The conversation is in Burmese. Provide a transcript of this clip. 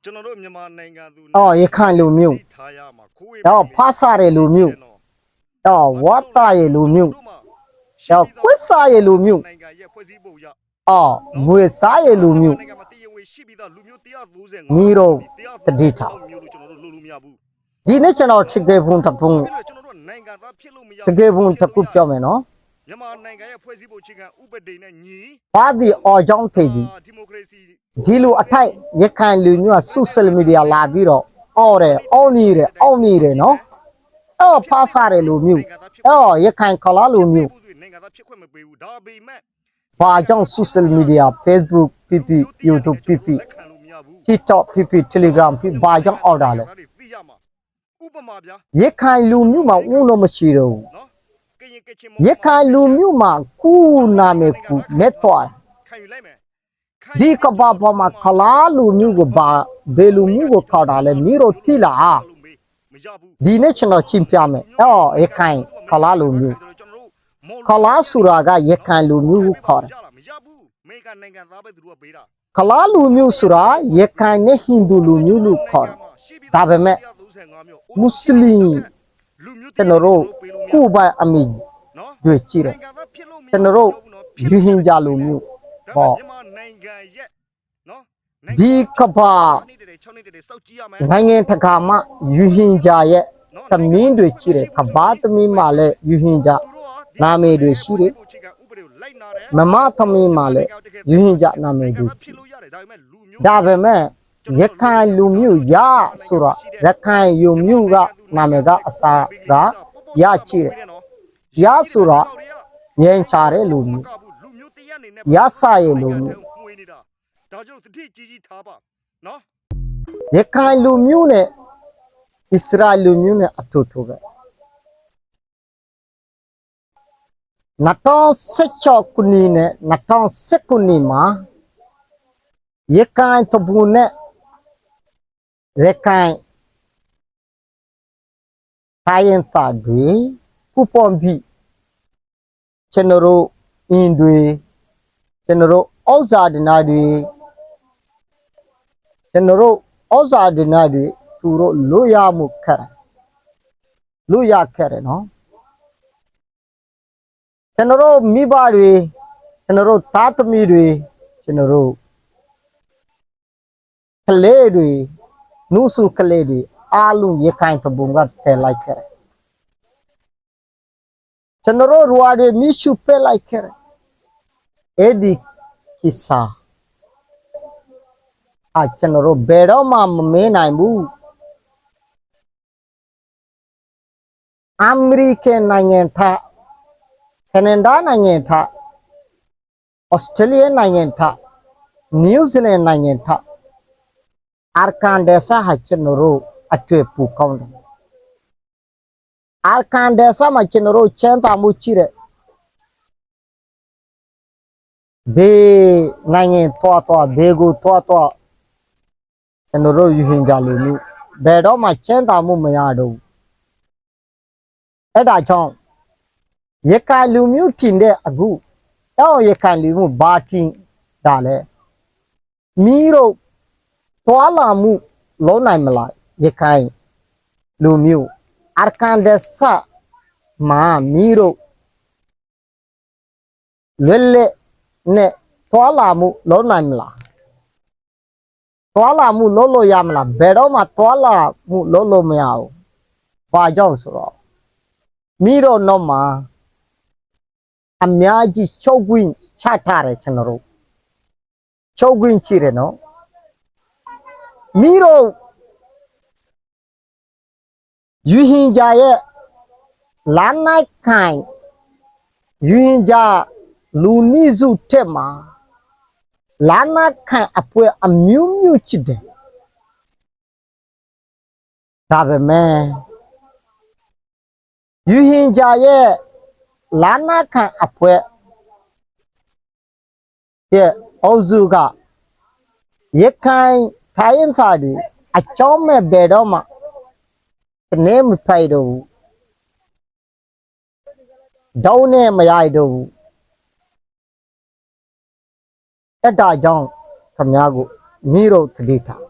ကျွန်တော်တို့မြန်မာနိုင်ငံသူရခိုင်လူမျိုးထားရမှာခိုးဝေးဖားစားတဲ့လူမျိုးဝတ်သားရဲ့လူမျိုးကွတ်စားရဲ့လူမျိုးနိုင်ငံရဲ့ဖွဲ့စည်းပုံရမွေစားရဲ့လူမျိုးနိုင်ငံမှာတည်ရင်ဝင်ရှိပြီးသားလူမျိုး135မိတော့တတိထားမျိုးလို့ကျွန်တော်တို့လို့လို့မရဘူးဒီနေ့ကျွန်တော်ချစ်တဲ့ဘုံတဖုံကျွန်တော်တို့နိုင်ငံသားဖြစ်လို့မရတကယ်ဘုံတစ်ခုပြောမယ်နော်မြန်မာနိုင်ငံရဲ့ဖွဲ့စည်းပုံအခြေခံဥပဒေနဲ့ညီဘာဒီအော်ကြောင့်ထေကြီးဒီမိုကရေစီဒီလိုအထိုက်ရခိုင်လူမျိုးကဆိုရှယ်မီဒီယာလာပြီးတော့အော်တယ်အော်နေတယ်နော်ဖားစားတယ်လူမျိုးရခိုင်ခလာလူမျိုးနိုင်ငံသားဖြစ်ခွင့်မပေးဘူးဒါပေမဲ့ဘာကြောင့်ဆိုရှယ်မီဒီယာ Facebook PP YouTube PP TikTok PP Telegram PP ဘာကြောင့်အော်တာလဲဥပမာဗျာရခိုင်လူမျိုးမှာဦးလို့မရှိတော့ဘူးရခိုင်လူမျိုးမှာကူနာမယ်ကူမဲ့တော့ခံယူလိုက်မယ်ဒီကဘာပေါ်မှာခလာလူမျိုးကိုဘာဘယ်လူမျိုးကိုခေါ်တာလဲမီးတို့တိလားဒီနေ့ကျွန်တော်ချင်းပြမယ်ရခိုင်ခလာလူမျိုးခလာဆူရာကရခိုင်လူမျိုးကိုခေါ်တယ်မရဘူးမေကနိုင်ငံသားပဲသူတို့ကပေးတာခလာလူမျိုးဆိုတာရခိုင်နဲ့ဟိန္ဒူလူမျိုးလို့ခေါ်တယ်ဒါပေမဲ့မွတ်စလင်ကျွန်တော်တို့ခုပိုင်အမိတွေကြည့်တယ်ကျွန်တော်တို့ယူဟင်ဂျာလူမျိုးမြန်မာနိုင်ငံရဲ့နော်ဒီကဘာနိုင်ငံတကာမှာယူဟင်ဂျာရဲ့သမင်းတွေကြည့်တယ်ကဘာသမင်းမှာလည်းယူဟင်ဂျာနာမည်တွေရှိတယ်မမသမင်းမှာလည်းယူဟင်ဂျာနာမည်တွေဒါပေမဲ့ရခိုင်လူမျိုးရဆိုတာရခိုင်လူမျိုးကနာမည်ကအစားကရချစ်တယ်ရဆိုတာငြိမ်းချတဲ့လူမျိုးရဆရဲ့လူမျိုးဒါကြောင့်တတိကြီးထားပါနော်ရခိုင်လူမျိုးနဲ့အစ္စရာလူမျိုးနဲ့အတူတူပဲ2016ခုနှစ်နဲ့2019ခုနှစ်မှာရခိုင်တပူနဲ့ရခိုင်တိုင်းရင်းသားတွေပူပေါင်းပြီးကျွန်တော်တို့အင်းတွေကျွန်တော်တို့ဩဇာဒနာတွေကျွန်တော်တို့ဩဇာဒနာတွေသူတို့လွတ်ရမှုခက်တယ်လွတ်ရခဲ့တယ်နော်ကျွန်တော်တို့မိဘတွေကျွန်တော်တို့သားသမီးတွေကျွန်တော်တို့ကလေးတွေနုစုကလေးတွေအားလုံးရခိုင်သဘုံကတည်လိုက်ခဲ့တယ်ကျွန်တော်တို့ရွာတွေမိရှုပက်လိုက်ခဲ့တယ်အဲ့ဒီကိစ္စကျွန်တော်တို့ဘယ်တော့မှမမေးနိုင်ဘူးအမေရိကန်နိုင်ငံထကနေဒါနိုင်ငံထဩစတြေးလျနိုင်ငံထနယူးဇီလန်နိုင်ငံထအာကန်ဒက်ဆာဟာကျွန်တော်တို့အတွေ့ပူကောင်းတယ်အာကန်ဒက်ဆာမှာကျွန်တော်တို့ချမ်းသာမှုရှိတယ်ဘေးနိုင်ငံတော့ဘေးကိုတော့ကျွန်တော်တို့ယူဟင်ကြလို့မျိုးဘယ်တော့မှချမ်းသာမှုမရတော့ဘူးအဲ့ဒါကြောင့်ရခိုင်လူမျိုးထင်တဲ့အခုရခိုင်လူမျိုးဘာထင်ဒါလဲမီးတို့သွားလာမှုလုံးနိုင်မလားရခိုင်လူမျိုးအာကန်ဒက်ဆာမှာမီးတို့လွယ်လွယ်နဲ့သွားလာမှုလုံးနိုင်မလားသွားလာမှုလုံးလို့ရမလားဘယ်တော့မှသွားလာမှုလုံးလို့မရဘူးဘာကြောင့်ဆိုတော့မီးတို့တော့မှာအများကြီးချုပ်ကွင်းချထားတယ်ကျွန်တော်တို့ချုပ်ကွင်းရှိတယ်နော်မီးတို့ယူဟင်ဂျာရဲ့လာနိုင်ခိုင်ယူဟင်ဂျာလူနိစုထက်မှာလာနာခိုင်အပွဲအမျိုးမျိုးချစ်တယ်ဒါပေမဲ့ယူဟင်ဂျာရဲ့လာနာခံအဖွဲရဲ့အုပ်စုကရခိုင်ထိုင်းစာတွေအကြောင်းမဲ့ဘယ်တော့မှနေမဖိုက်တော့ဘူးဒေါင်းနဲ့မရိုက်တော့ဘူးအဲ့ဒါကြောင့်ခမ ्या ကိုမိတော့တတိထား